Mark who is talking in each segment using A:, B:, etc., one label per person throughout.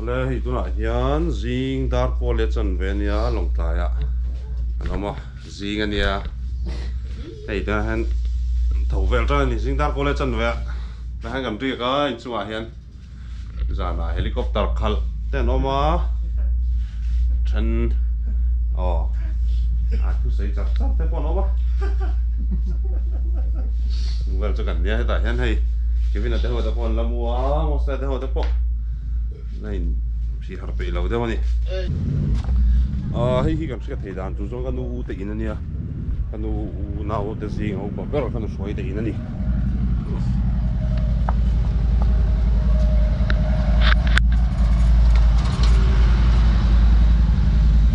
A: le hi tuna hian zing dar ko le chan ve nia long tai a anoma zing ania hei ta han thầu vel tra ni zing dar ko le chan ve na han gam ri ka in chunga hian zana helicopter khal te noma than thu sei chak chak te pon noma vel cha kan nia heta hian hei kevin te ho ta pon lamua mo sa te ho te po này chỉ học bị lâu thế mà nè hi cảm thấy thầy đàn chú trong cái nu tự nhiên nè cái nu nào tự gì không có cái nu xoay tự nhiên nè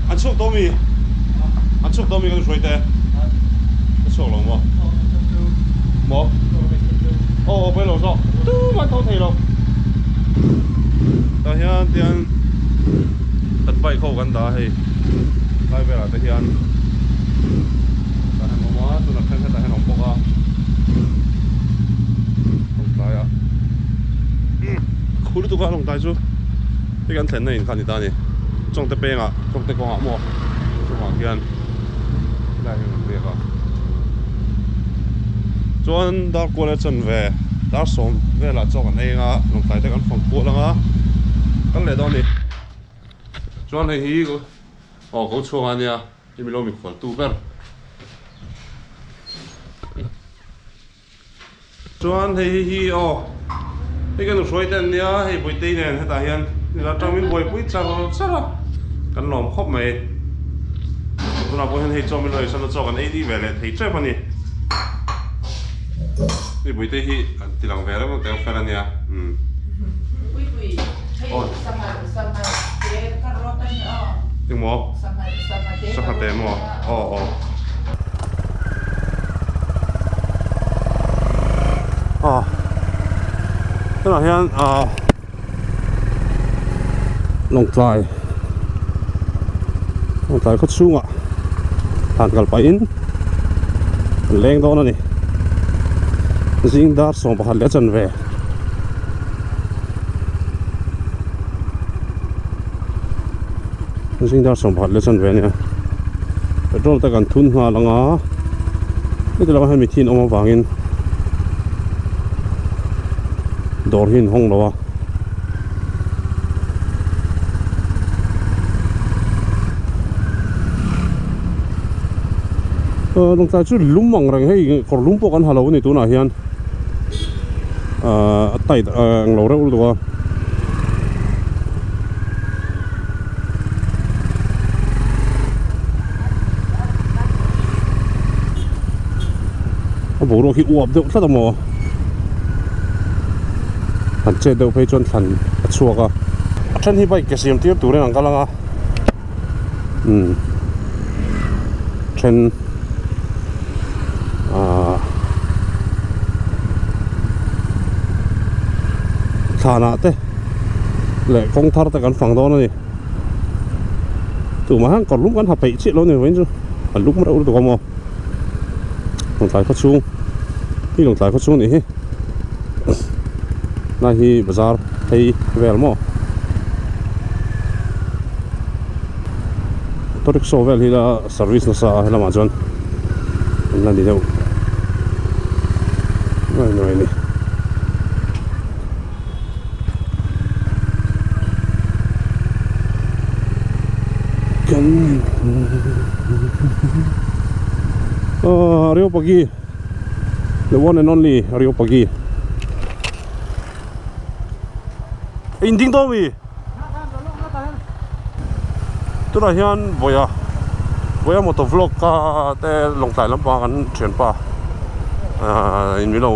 A: anh chụp tao mi cái nu xoay thế cái chụp lòng mà bây giờ sao tu mà thâu thầy đâu ta hian tian thật bay khâu gần đó hay lại về là ta hian ta hàng hóa tôi là khen ta hàng bọc à không tay à khu tụ không tay chú cái gắn thèn này看你打呢种得边啊种得光啊么种啊hian lại về à chuan dar qua lại chân về dar som về là cho cái này à lòng tay ta gắn phòng cua lắm á cái này đó nè, chuan này hi có chuông anh nha, thì mình lo mình khoan tu ver. Chuan này hi cái nó xoay tên nha, hay bồi tây này, hay ta hiền, là trong mình bồi bụi chả là, cái lồng khóc mày, tôi nào bồi hiền hay cho mình lời, sao nó cho cái này đi về lại thấy chết mà nè, thì bồi tây hi, thì làm về đó mà cái phải là nha, tiếng mò sắp hạt tém mò tức là hiện lồng tài có xuống ạ hàn cả bảy in lên đó này riêng đắt xong bảo lẽ chân về sinh ra sống hoạt lên sân về nè, rồi ta cần thun hoa là ngó, cái đó là hai mươi thiên ông vàng in, đổ hin hông đó, đồng thời chú lúng mỏng rằng hay còn lúng bộ con hà lâu này tú nào hiền, tay lâu đấy luôn bố đồ khi uộp được rất là mồ hẳn trên đâu phải chọn hẳn chuộc à chân thì vậy cái xiêm tiếp tủ này là cái là chân thà nạ thế lại không thắt tại căn phòng đó này tủ mà hắn còn lúc hắn học bậy chuyện luôn này với chứ lúc mà đâu được không lồng tài có chung, hi lồng tài có chung này hi, này hi bazaar hay về mò, tôi được số về hi là service nó sao hay là mà chọn, làm gì đâu, này này, Areopagi, the one and only Areopagi. Inding to mi. Tu là hian voya motovlog ka te long tai lam pa kan thian pa. In mi lo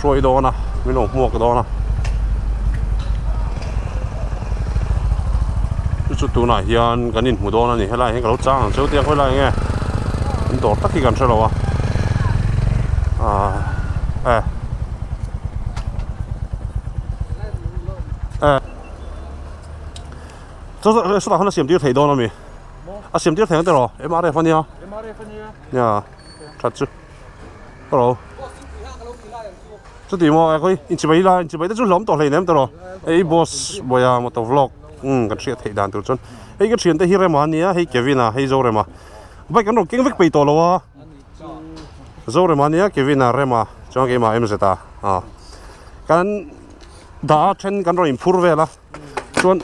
A: soi do na, mi lo muak do na. Chu tu na hian kan in mu do na ni helai he ka lo chang cheu tiang khoi lai nge. Đổ tắc khi gần sao đâu cho sao hắn xiêm tiêu thấy đâu nó mi xiêm tiêu thấy cái đó em ăn phân nha nha thật chứ hello chút tí mà coi in chỉ bay đó chút lắm tỏ lấy ném tao rồi ấy boss bây giờ một tàu vlog cái chuyện thấy đàn tụi chân ấy cái chuyện tới hi mà nia hay Kevin à hay rồi mà vậy cái nó kinh vích bị tổ lo rồi mà nia Kevin à rồi mà cho cái mà em sẽ ta cái đã trên cái rồi improve về là chuẩn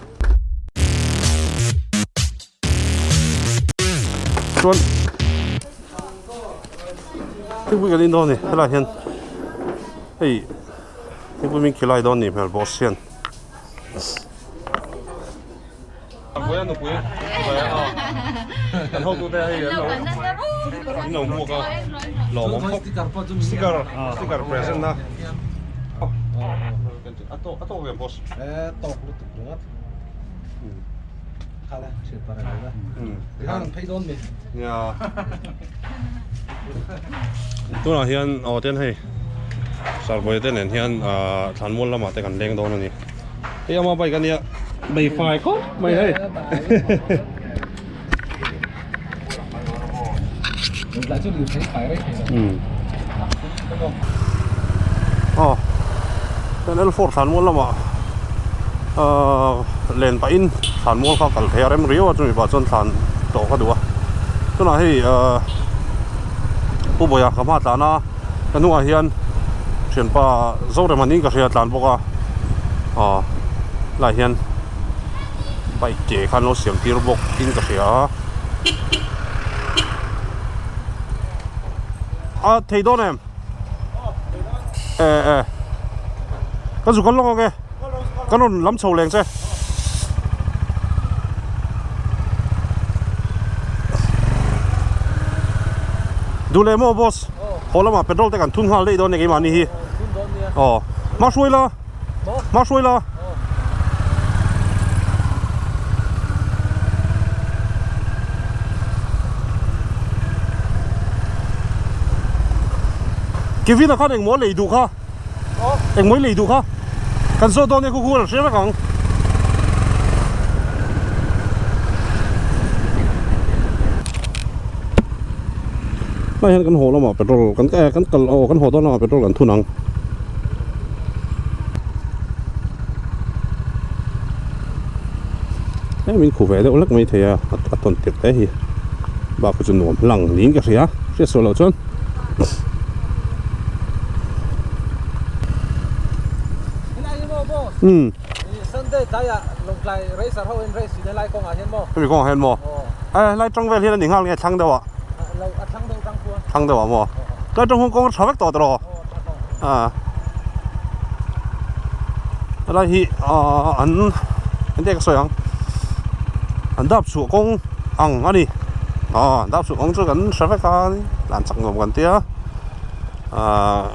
A: cái bữa cái đó này là hiện ấy cái bữa mình kia lại đó này phải boss hiện quên nó quên kan hau tu te ai no mua ka lo mo sticker present na ato ve boss
B: tok lu tu dungat khala che para la han phai don me
A: ya tu na hian ten hei sar boy ten hian than mol lama te kan leng don ani e ama bai kan ya bai fai ko mai hei
B: lại chút được thấy phải đấy
A: tên L4 sản môn lắm ạ lên pa in sản môn khác cả thế em riêu chuẩn bị bảo chân sản tổ cái đùa cái này bây giờ các bạn na cái nuôi hiền chuyển pa dâu để mà nín cái gì làm bốc lại hiền bay chế khăn nó xiêm tiêu bốc in cái gì thấy đó em cái gì con lo kìa cái nó lắm sầu lên xeดูเลยมั้ง boss พอแล้วมาpetrolแต่กันทุนหาเลยตอนนี้กี่มันนี่ฮีมาช่วยละมาช่วยละKevin là con anh muốn lấy đủ không? Anh muốn lấy đủ không? Cần số đó này cô là sẽ phải không? Đây là con hồ là mà petrol, con hồ đó là petrol cần thu năng. Đấy mình khổ về đấy, lắc mấy thầy tuần tiệc đấy thì bà có chuẩn nộm lằng lính cái gì á, sẽ số lầu chân.
B: Sunday taya long lai race ho in race de lai kong a hian mo
A: cái gì con hen mo lai trong về thì là đỉnh hàng nghe thăng đâu ạ thăng đâu ạ mo lai trong Hong Kong traffic to đó lai hi anh đây cái sợi anh đáp sụp công anh đi đáp sụp công cho gần traffic cả làm chậm ngầm gần tia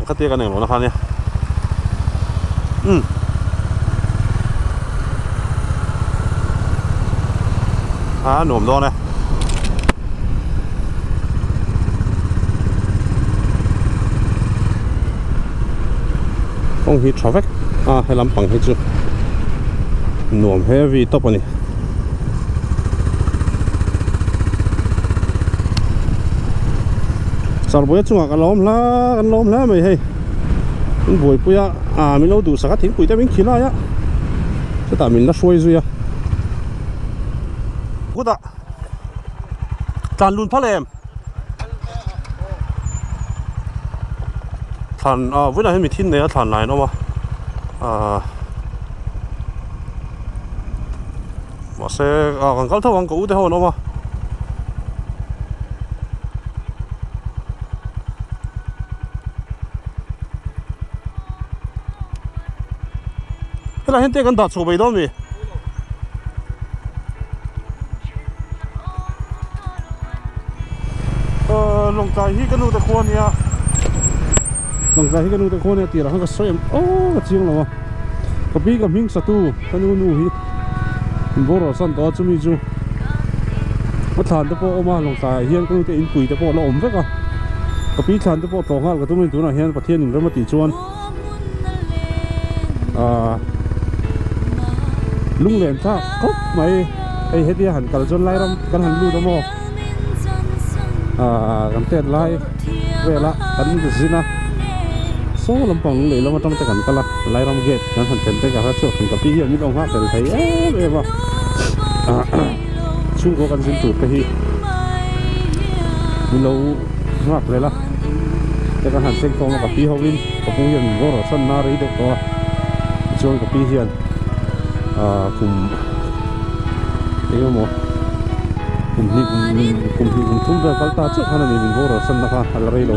A: cái tia cái này nó phan nha nổm đó này không hit traffic hay làm bằng hết chưa nổm heavy top này sao bây giờ chúng ta ăn lom lá mày hay mình buổi bây giờ mình lâu đủ sạc thím quỷ ta mình khí lại á chứ tại mình đã xuôi rồi good ạ tràn luôn phát em tràn với lại mình thiên này tràn này nó mà xe còn cao thấp còn cũ thế thôi nó mà thế là hiện tại còn đặt số bảy đó mi lồng trái hi cái nụ tại khuôn nha lồng trái hi cái nụ tại khuôn nha tiền là hắn cái sợi cái chiếng là mà cái bí cái miếng satu cái nụ hi bố rồi sẵn đó chú mi chú mất thàn tới bộ mà lồng trái hiên cái nụ tại in quỷ tới bộ nó ổn vết à cái bí thàn tới bộ tròn hạt cái tụi mình tụi nào hiên bát thiên rất mà tỷ chuan lung lên ta cốc mày ai hết đi hẳn cả chôn lai ram kan hẳn lu đó mò kan tên lai về là kan zina โซ่ลำปองเลยแล้วมาต้องจะกันกันละไล่รำเกตนั้นหันเต็มใจกับพระโชคถึงกับพี่เฮียมิดองฮักแต่ไทยเอ๊ะว่าชุ่มก็กันสิ้นสุดไปที่มิโลฮักเลยละแต่กันหันเส้นกองกับพี่เขาวินกับผู้เฮียนก็รอสั้นนารีดก็ชวนกับพี่เฮียนคุมเอ้ยโมคุมที่คุมทุ่มเดินกัลตาเจ้าขนาดนี้มินก็รอสั้นนะคะอะไรโล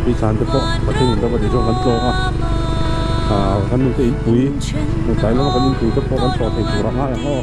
A: พี่ชานจะพอประเทศนี้เราไปช่วงกันโตกันนึงก็อินปุยในใจแล้วกันอินปุยจะพอกันโตถึงตัวง่ายอย่างก็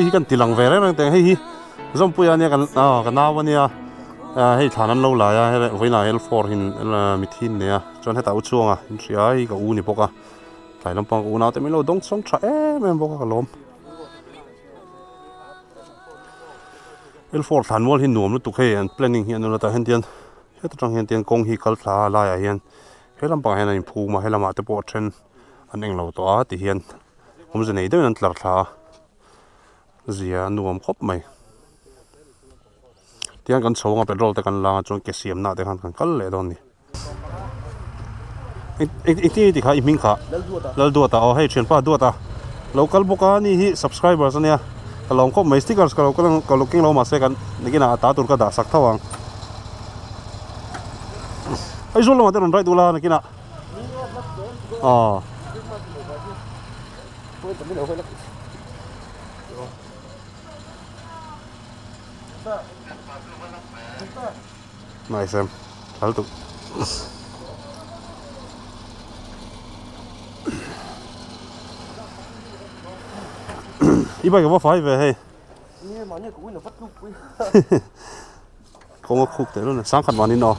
A: ที่กันตีหลังเวรนั่งแต่ให้จอมปุยอันนี้กันน้าวันนี้ให้ฐานันเราหลายให้ไว้หน้าL4หินมิทินเนี่ยจนให้ตาอุดช่วงเสียกับอูนี่พกหลายลำปางอูน่าแต่ไม่รู้ต้องส่งใช้แม่พกกับลมL4ฐานวอลหินหนุ่มแล้วตุกให้planningเฮียนนั่นแต่เห็นเตียนให้ตรงเห็นเตียนกงฮีกัลพลาลายเฮียนให้ลำปางให้นายพูมาให้ลำมาแต่ปวดเช่นอันเองเราตัวที่เฮียนผมจะไหนด้วยนั่นตลอดท่าเสียหนุ่มครบไหมที่อันกันโชว์มาเป็นโรลแต่กันลาจนเกษียมหน้าแต่กันกันเลยตอนนี้อีกที่ขาอีมิงขาแล้วดูตาเอาให้เชียนป้าดูตาเราคัลบุกานี่ฮี subscribers เนี่ยลองครบไหมสติ๊กเกอร์เราก็ต้องก็ลูกกิ้งเรามาเสกันนี่กินตาตุนก็ด่าสักเท่าวังไอ้ส่วนเรามาแต่เราได้ดูแลนี่กินอ๋อNice, alto. Iba cái bao phải về hay? Nghe mà nghe cũng là phát lúc quý. Không có khúc thế luôn, sáng khát vào đi nó.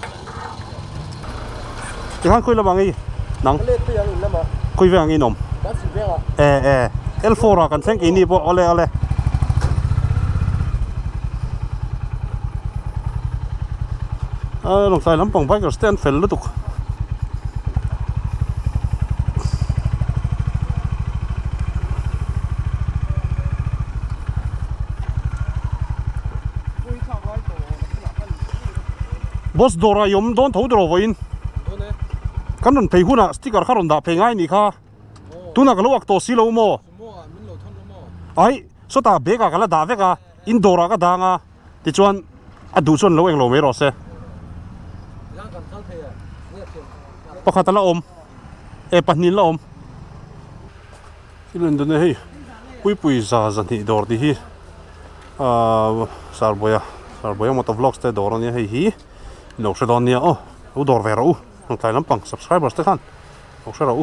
A: Thì hắn khui là bằng gì? Nắng. Khui về bằng gì nôm? L4 ra cần xem cái này bộ ole. Lồng sai lắm bằng bike ở stand phèn lứt tục boss dora yom don thấu đồ vậy căn đồn thấy huna sticker khá đồn đã thấy ngay nị kha tu na cái lỗ to xí lâu mò ấy số ta bé cả cái là đá về cả indoor cái đá nga thì chuan đủ chuan lâu anh lâu mấy rồi xe pakhat la panin la ilan dun hey pui za ni dor di hi sarboya motovlogs te dor ni hi no shadon ni dor vera nong tai lampang subscribers te khan no shara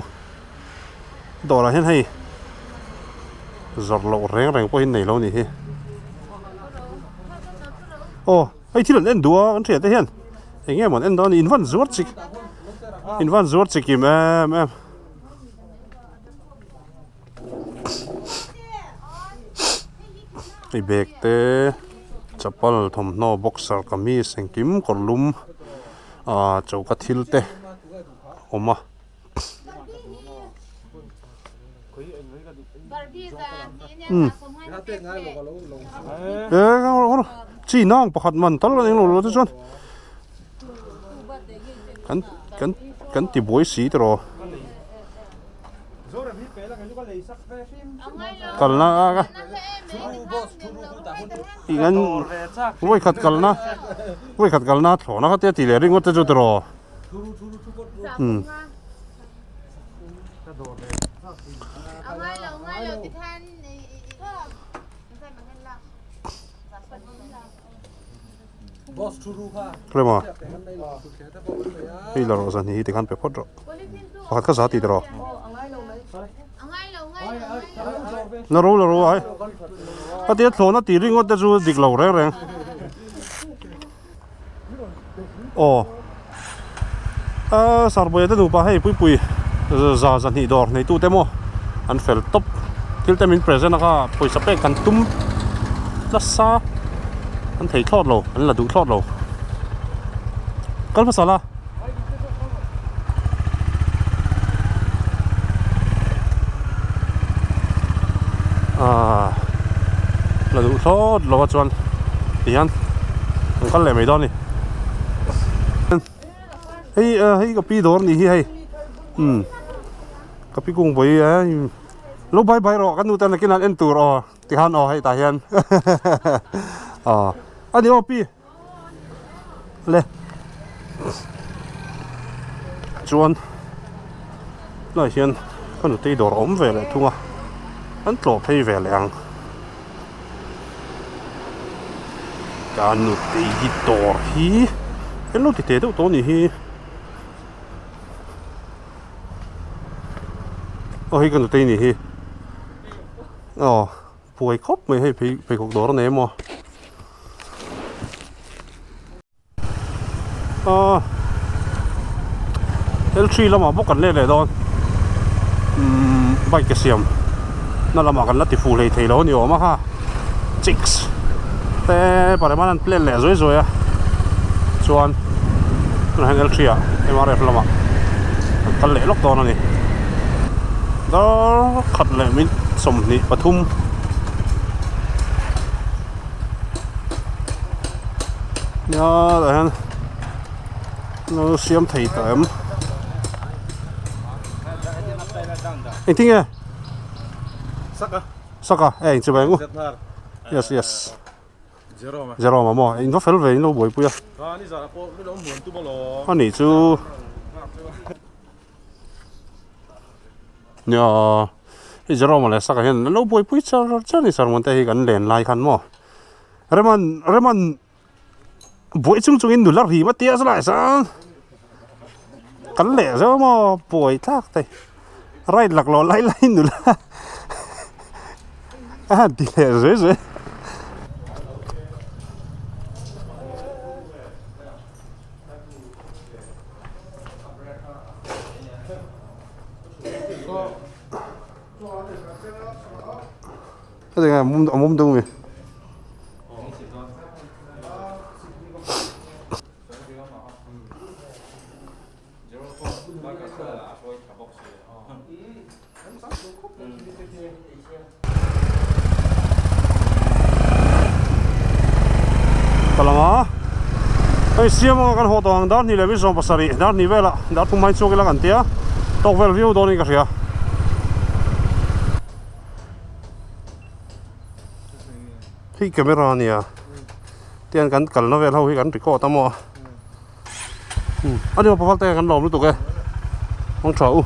A: dor hen hey zor lo reng po hin nei lo ni hi ai thilan en dua an thia te hian nghe một anh đó in văn ruột chỉ kìm em cái bag te chapal thom no boxer kamiseng kim korlum chau ka thil te oma chi nang pakhat man tal eng lo chu chuan kan ti boy si tro kalna ka ingan voi khat kalna thona ka te ti le ringot te chu tro Prema. Hei la rosa ni te kan pe podro. Pakhat ka zati tro. nó rồi ai à tiết thốn nó tí riêng ngót cho chú địch lẩu đấy ồ sar bơi tới đủ ba hay pui giờ dần hỉ đỏ này tu tem mo anh phải top til tem in present là pui sắp cái căn tum lát xa anh thấy thọt lẩu anh là đủ thọt lẩu cái gì sao là đủ thọt lẩu chuan thì anh con lẻ mấy đòn đi hey cái pi đòn đi hay cái pi cung với lúc bay bay rồi cái nút này cái nào anh tour rồi thì han hay tại hiện anh đi pi lên chuan lại hiện cái nút tây đỏ ốm về lại thua anh lọp hay về lại cái nút tây đỏ hi cái nút tây đâu đó nhỉ cái nút tây nhỉ bùi khóc mày hay bị cục đỏ này mà L3 là mà bốc cần lên này thôi bay cái xiêm nó là mà cần lát thì phù lệ thấy đó nhiều mà ha chicks thế bà em ăn lên lẻ rồi à chuan nó hay L3 à em ăn là mà cần lẻ lóc to nó này đó khật lẻ mình sầm nị Pathum nhớ rồi nó xiêm thấy tạm anh听啊 saka anh chỉ bảo ngô yes zero mà mò anh có phải về nó buổi buổi anh này chú nhờ zero mà lại saka hiện nó buổi buổi cho này sao mà tay gần lên lại khăn mò Reman buổi chung chung in đủ lắc gì mà tia lại sao cắn lẻ sao mà buổi thác tay rai lạc lò lấy nữa đi lẻ rồi cái này mồm đông vậy kalama ai siamo kan ho tong dar ni le bi som pasari dar ni vela dar pumai chu ke la kan tia tok vel view do ni ka ria hi camera nia tian kan kal na vel ho hi kan record tamo ani pa pal te kan lom lu tu ke mong chau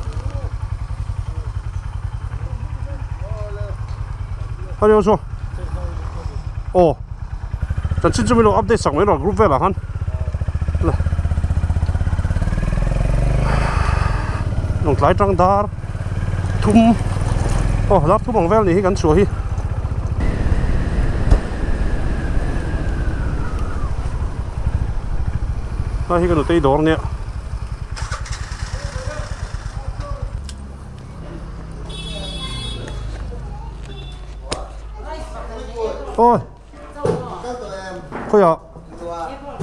A: ani o so咱真正没有 update 上面了 group 了看，来，弄来张单，thum，拉thum bằng vel này gắn sủa hi，那迄個就對檔呢。ôi thôi à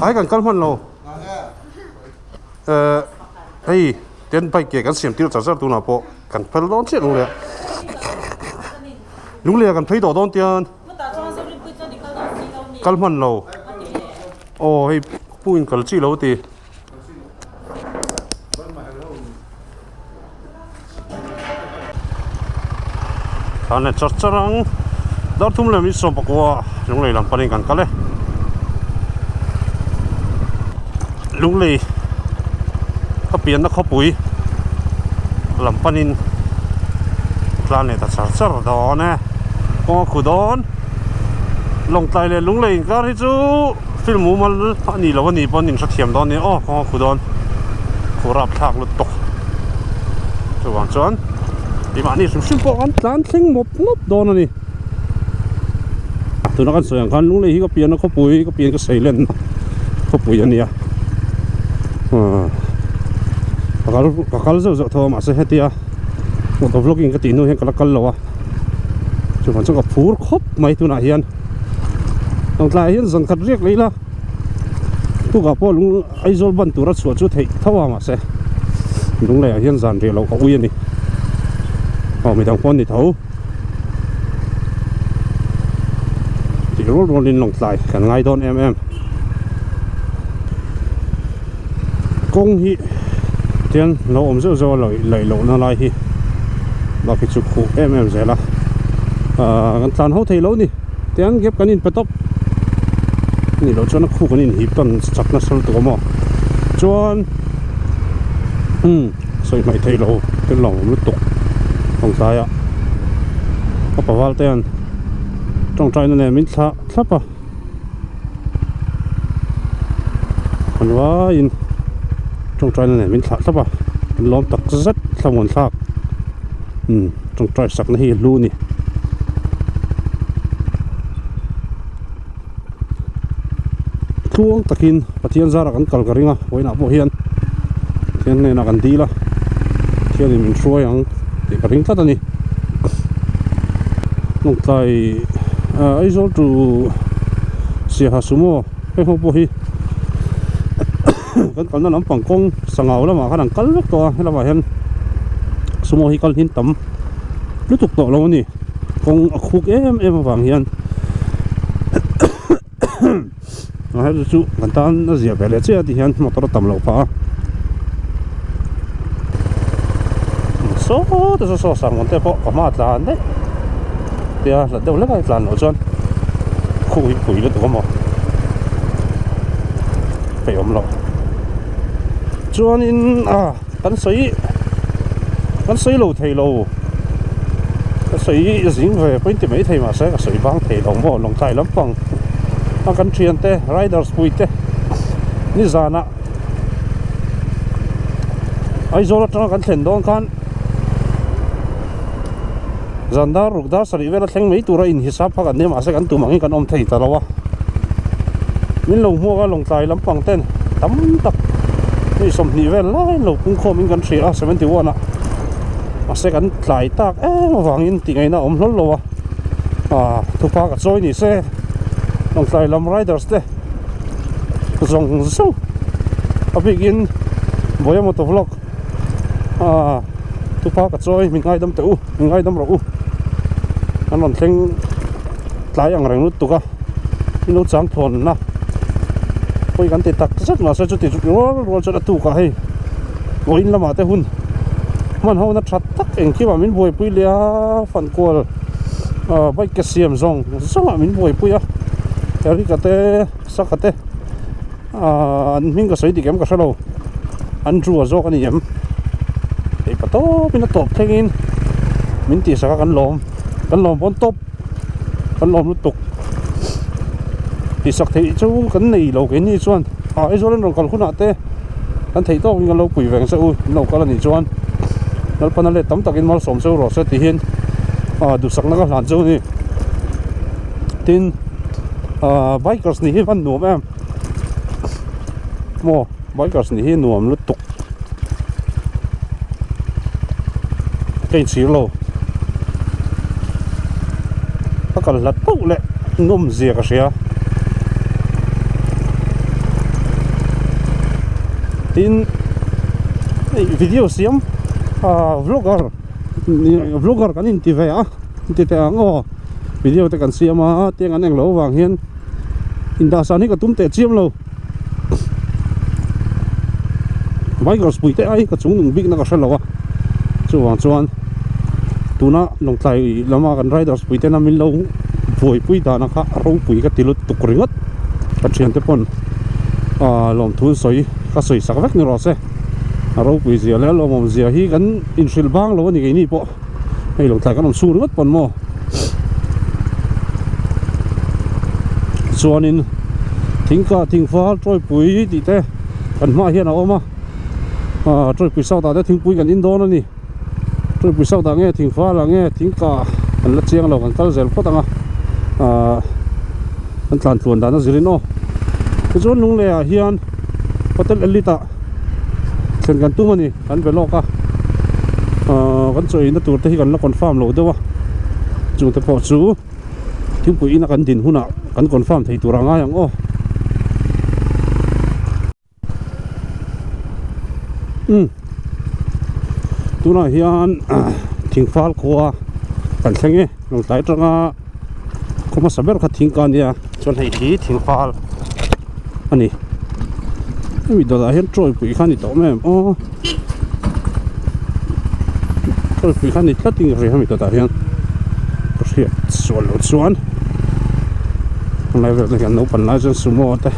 A: ai cần cân phân lô ấy tiền bay kia cần xem tiêu trả tu nào bộ cần phân đón chết luôn đấy cần thấy đồ đón tiền cân phân lô ôi bùn cần chi lâu thì anh này chắc chắn đó thùng là mình sống bạc qua lúc này làm phần cảnh cái này lúc này có biển nó có bụi làm phần plan này ta chắc đó nè có khu đón lồng tay này lúc này cái này chú film mà anh đi lâu anh đi bên nhìn sắc thiểm đó nè có khu đón khu rạp thác lụt tóc cho bạn chọn thì bạn đi sim po kan tlan thing mop nop don ani tu na kan soyang kan lung le hi ka pian ko pui ka pian ka seilen ko pui ani a kakal zo tho ma se hetia motor vlogging ka ti nu hen kala kal lo wa chu man ka phur khop mai tu na hian ang tlai hian zang khat riek leila tu ga po lung aizol ban tu ra chu chu thei thawa ma se lung le hian zan re lo ka ui ani mi dang pon ni tho ti ro lin long tlai kan ngai don kong hi tian lo om zo lei lo na lai hi ba ki chu khu zela kan tlan ho thei lo ni tian gep kan in petop ni lo chona khu kan in hip tan chak na sol to mo chuan soi mai thei lo cái lòng lu tuk không sai ạ có bảo vào tiền trong trái này mình thấp à còn quá in trong trái này mình thấp à mình lom tắc rất là muốn thấp trong trái sạc này luôn nè chuông takin pathian zara kan kal garinga boina bo hian hian ne na kan di la hian min hruai thì cái ring tắt này nông tài ấy số trụ xia hạt sumo cái phong bố hi cái nó nắm bằng công sang ngầu đó mà khả năng cắt rất to hay là mà hen sumo hi cắt hin tấm lúc tục tổ lâu nè công khúc em vàng hiền hay là chú gần tan nó dẹp về lại chứ thì hiền một tao tầm lâu phá số sang một thế có mà là đấy thì là đâu lấy cái là nổi chân khu quỷ nó tụi mà phải ôm lọ cho nên cắn sấy lầu thầy lầu cái sấy dính về bên thì mấy thầy mà sẽ cái sấy vang thầy đồng bộ lòng tài lắm bằng nó cắn truyền thế riders quỷ thế như già nè ai rồi nó cắn thèn đông can zandar rukdar sari vela thleng mei tura in hisap phakan ne ma se kan tu mangi kan om thei talawa min lo mua ga long tlai lampang ten tam tak ni som ni vel lai lo pung kho min kan thri a 71 a ma se kan tlai tak wangin ti ngai na om hlol lo a thu pa ka choi ni se long tlai lam riders te zong zong a begin boya motor vlog thu pa ka choi min ngai dam te min ngai dam ro anh còn theng lái ăn rừng nút tụi ca nút sáng thôn na ôi gắn tiền tắc rất mà sao cho tiền rồi cho nó tụi ca hay ôi là mà tới hun mình hôm nó chặt tắc anh khi mà mình bồi bùi lia phần cua bay cái xiêm rong sao mà mình bồi bùi á cái gì cái té sao cái té mình cái sấy thì kém cái sao đâu anh chùa do cái này em thì bắt đầu mình nó top theng in mình chỉ sao cái kan lom bon top kan lom lutuk ti sak thei chu kan nei lo ke ni chuan ai zo len rong kal khuna te kan thei to kan lo pui veng sa u lo kal ni chuan nal panale tam takin mal som so ro se ti hin du sak na ka hlan chu ni tin bikers ni hi van nuam em mo bikers ni hi nuam lutuk cái chỉ lo còn lật bốc lệ ngâm dìa cả xe tin video xem vlogger kan in ti ve a ti te ang video te kan xem a tiang an eng lo wang hian in da san hi ka tum te chiam lo bikers pui te ai ka chung nung big na ka hre lo a chu wang chuan tuna long tlai lama kan riders pui te na min lo voi pui da na kha ro pui ka tilut tuk ringot ka thian te pon lom thun soi ka soi sak vek ni ro se ro pui zia le lom zia hi kan in sil bang lo ni ke ni po hei long tlai kan om su ringot pon mo chuanin thingka thingfal troi pui ti te kan ma hian a oma troi pui sau ta te thing pui kan in don ani trôi bụi sau ta nghe thỉnh pha là nghe thỉnh cả anh lát chiang lâu anh tal zel phốt anh anh tlan tuần đã nó gì nó cái chỗ nung này hiền hotel elite sen gan tu mani anh về lo cả kan chơi nó tur te hi kan la confirm lo dewa chung te pho chu thing pui na kan din huna kan confirm thei tur anga yang o tu na hian thing fal khuwa kan thlenge long tai tanga khoma saber kha thing kan ya chon hei hi thing fal ani mi do da hian troi pui khani to mem o trôi pui khăn này tất nhiên rồi hami tao hiền rồi xuân lụt xuân hôm nay về cái nấu phần lá chân sumo thế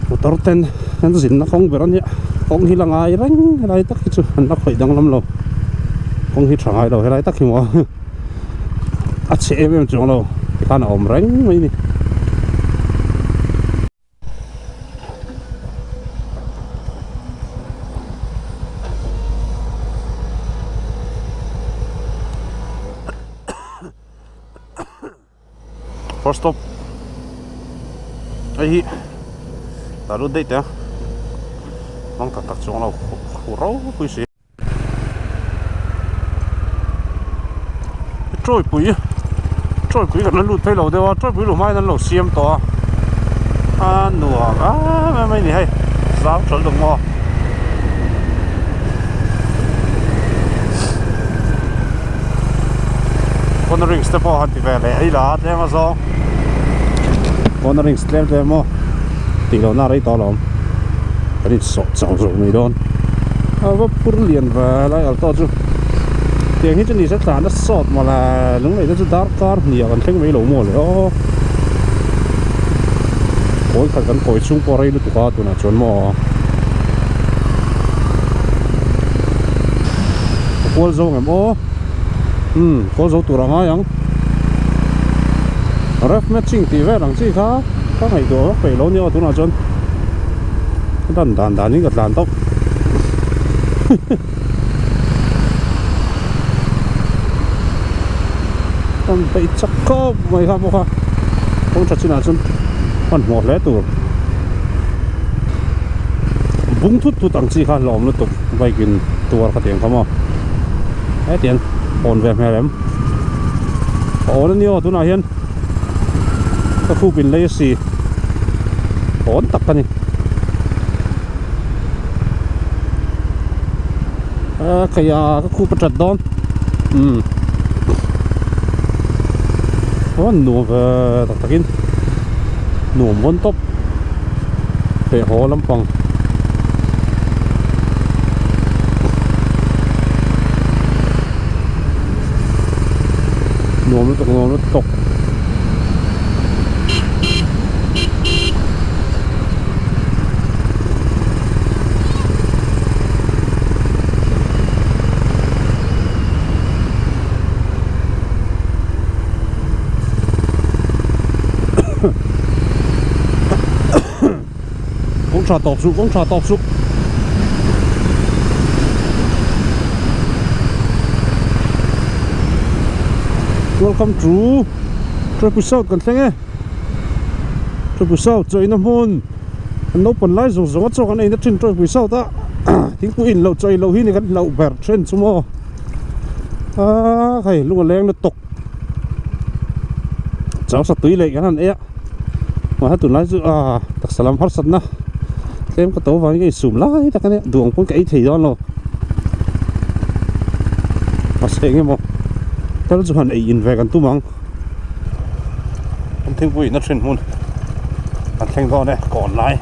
A: một tàu tên anh dính nó không về đó nhỉ không hi là ngay răng cái này tất cái chú anh nó khởi động lắm rồi không hi chẳng ai đâu cái này tất khi mà à chế em chọn đâu cái khăn ôm răng mấy này first stop ai ta luôn đây ta mong thật thật xuống nào khổ rau quý sĩ trôi bụi gần nó lụt thấy lầu đâu trôi bụi lụt mai nó lầu xiêm to nùa mấy này hay giáo chuẩn đồng mò con ring step ho hanti về lại là thế mà sao con ring step thế mà thì nó na đấy to lắm cái sọt sòng rồi này đón vấp phun liền và lại ở to chứ tiền hết chân đi sẽ trả nó sọt mà là lúc này nó sẽ đắt caro nhiều còn thấy mấy lỗ mồ rồi ôi phải cần cối xuống qua đây nó tụt qua tụi nó trốn mò qua dâu em ô có dấu tủ răng ai ref matching thì về đằng chi khác các ngày đó phải lâu nhiều tụi nào chân đàn những cái đàn tóc còn bị chắc có mày không không chắc chi nào chân còn một lẽ tủ bung thút tụt đằng chi khác lòm nó tụt vay kinh tụi cái tiền không à cái tiền ổn về mẹ em ổn nhiều tụi nào hiền cái khu bình lấy xì ổn tắc cái này cái khu bắt đón ổn nụ về tắc in nụ muốn top để hồ lắm bằng nó tộc cũng trà tọp sụp welcome to trôi bụi sau cần thế nghe trôi bụi sau chơi năm hôn nấu phần lái dùng giống cho cái này nó trên trôi bụi sau ta tiếng bụi in lầu chơi lầu hi này gần lầu bẹt trên số mò hay lúc mà lên nó tục cháu sắp túi lên cái này ấy mà hết tụi lái dự đặc sản làm hot sẵn na em có tố vào cái sùm lái ta cái này đường cũng cái thì đó rồi mà sẽ nghe một ta nó chụp ảnh về gần tu măng anh thấy vui nó trên hôn anh thấy đó này còn lại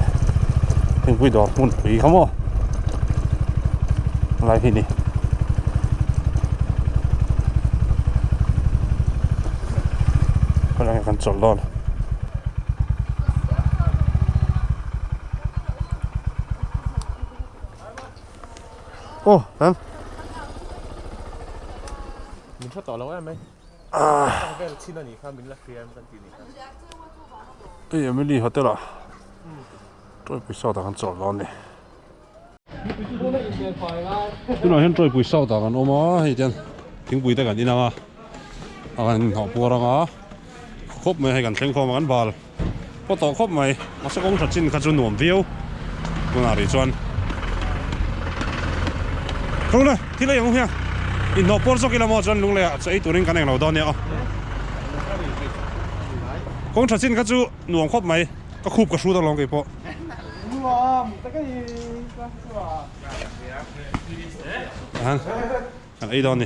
A: thấy vui đó hôn quý không ạ lại thì đi con này cần chọn lon ô em mình cho tỏ lâu em ấy cái là xin là nhỉ mình là kia em cần gì nhỉ em mới đi hotel à tôi bị sao ta cần chọn lon này Tôi nói hiện trôi bụi sau ta kan oma hi tian tiếng bụi ta kan ina kan họ bùa ra khop mai hay kan theng kho kan bal có to khop mai mà sẽ công thật chín khát chun nuông view tôi nói đi chuan không đây thì lấy không nha in nó por sok ila mo chuan lung le chạy turin kan eng lo don ya công thật chín khát chu nuông khop mai có khúp có su ta long cái po anh ấy đó nè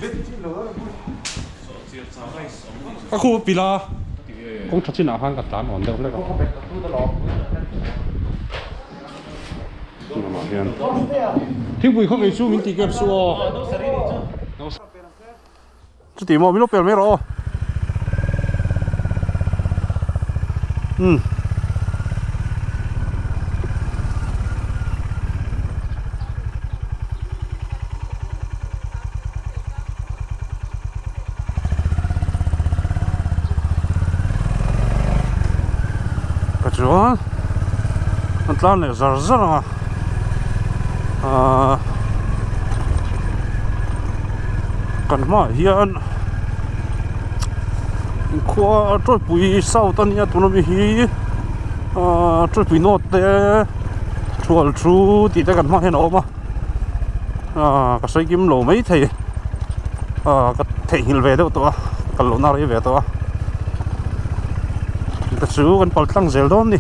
A: các khu pila cũng thật sự nào hàng cả tám ổn đâu đấy không thiên bùi không ai chú mình tìm kiếm số chú tìm mà mình lúc bèo mấy rồi chuan an tlan le zar zar anga kan hma hian in khua troi pui sau tan ya tunami hi troi pui not te thual thu ti te kan hma hen oma ka sai kim lo mai thei ka thei hil ve deuh to kan lo na ri ve to ta chu kan pal tlang zel dom ni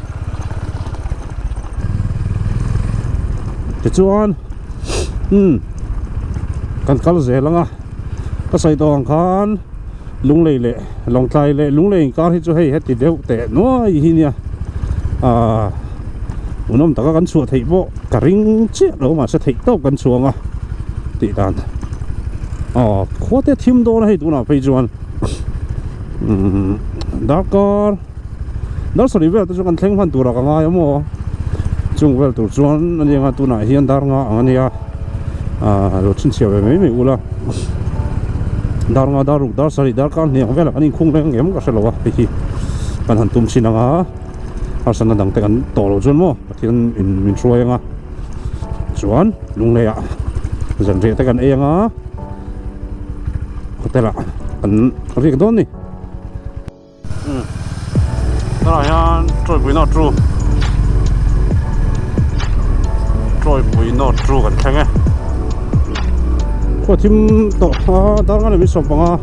A: te chuan kan kal zelanga ka sai to ang khan lung lei le long tlai le lung lei kar hi chu hei heti deuh te noi hi nia unom taka kan chu thei bo ka ring che lo ma se thei to kan chuanga ti dan khote thim do na hei tu na phei chuan dakar dar sari vel tu kan thleng phan tura ka nga yamo chung vel tur chuan ani nga tu na hian dar nga ania lo chin chia ve mai ula dar nga daruk dar sari dar kan ne vel ani khung leng em ka selowa hi kan han tum sinanga asan dang te kan to lo chun mo pathian in min thruanga chuan lung le ya zan re te kan enga hotela kan ri don ni đó là trôi bụi nọ tru gần thang ấy có thêm tổ đó cái này mới sống bằng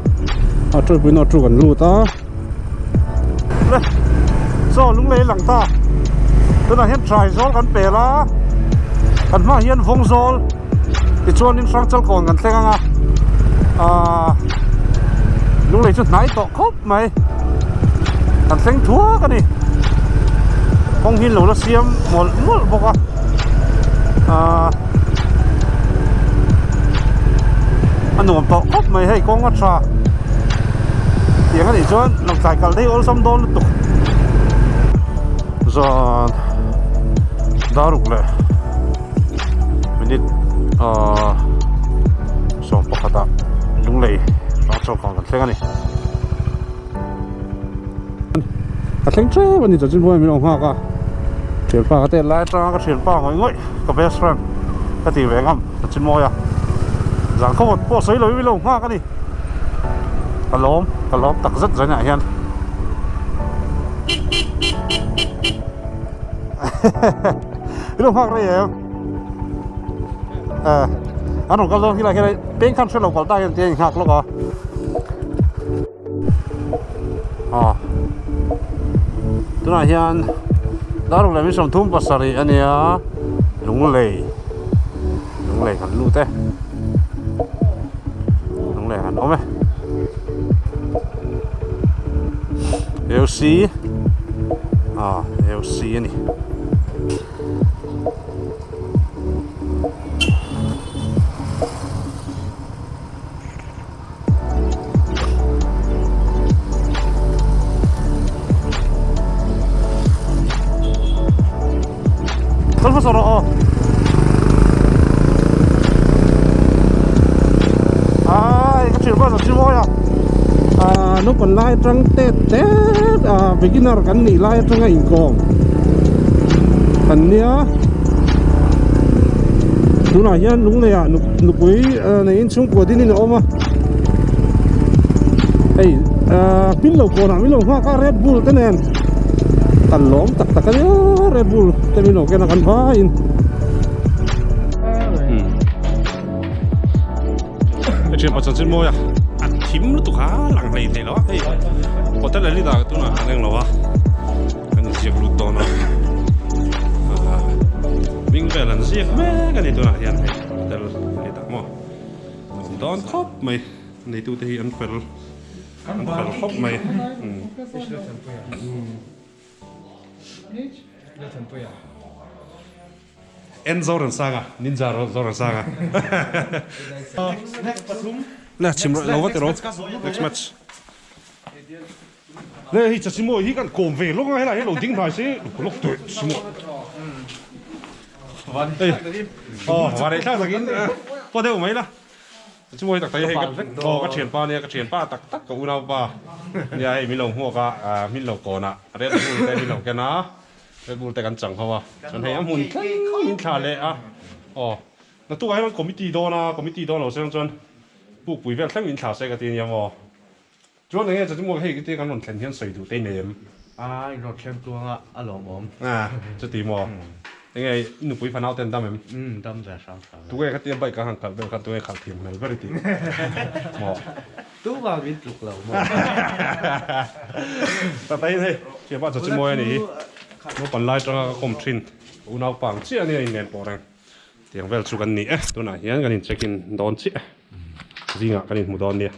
A: trôi bụi nọ tru gần lù ta đây do lúc lấy lằng ta tức là hiện trái gió gần bể lá gần mà hiện phong gió thì cho nên sang chân còn gần thang lúc lấy chút nãy tổ khóc mày kan seng thua ka ni phong hin lo la siam mol boka anom to khop mai hei kong atra tiang ani chuan long sai kal dei ol sam don tu zon daruk le minit som pakata lung lei ra chok kan seng ani ka thleng tre bani cha chin boy mi long ha ka thian pa ka te lai tra ka thian pa ngoi ka best friend ka ti ve ngam chin moya jang khawt po sei lo mi long ha ka ni ka lom tak rất zanya hian long ha re em anh ka lom hi la cái pen kan shelo kal ta hian te hak lo ka tuna hian daruk le mi som thum pasari ania lung lei kan lu te lung lei kan ome LC ani Soro cái chuyện bao giờ chưa mua à nó còn lai trăng tết beginner kan ni lai trăng ngay con kan nia tu nào hiền đúng này à nụ quý này in chung của đi nên ôm à hey pin lầu cổ nào pin lầu hoa các Red Bull cái này tàn lóm tắc tắc cái Red Bull cái pin lầu cái nào cần phá in cái chuyện bắt chân môi à thím nó tụt khá lằng lì thế đó hey có tất là lý do tu nào anh em lâu à anh chỉ lụt to nó mình về lần giết mẹ cái này tu nào hiền thếแต่này tắc mò đón khóc mày này tu thì anh phải khóc mày en Zoran Saga Ninja Zoran Saga nè chìm rồi lâu quá rồi next match nè hi chả chìm rồi hi cần cồn về lúc này là hi đầu tiếng phải xí lúc tuổi chìm rồi và đấy chắc là cái có theo mấy là chìm rồi tắc tay hay cái chuyện pa tắc tắc của unao pa này mình lồng hoa cả mình lồng cồn à Red Bull đây mình lồng cái nó Red Bullแต่กันจังเขาว่าฉันให้หุ่นมินขาเลยอ่ะแล้วตัวไอ้มันcommittee多啦committee多老相信不背翻聽完查世嘅電影喎，主要你咧就點會喺嗰啲咁樣天天水土地面
C: รถเข้มตัวอารมณ์ผม
A: จะ點喎？你係你背翻out 得咩？
C: ดำแต่上上
A: ตัวไอ้嗰啲ใบก行佢ตัวไอ้ขา甜咪不如點？冇，
C: ตัวว่าวิจุกเรา
A: 但係咧，其實就點會你？我本來就係咁train，我腦棒知啊，你係年波咧，點解做緊你啊？ตัวไหนยันกันนี่จะกินโดน知。Zinga kanin mo doon niya.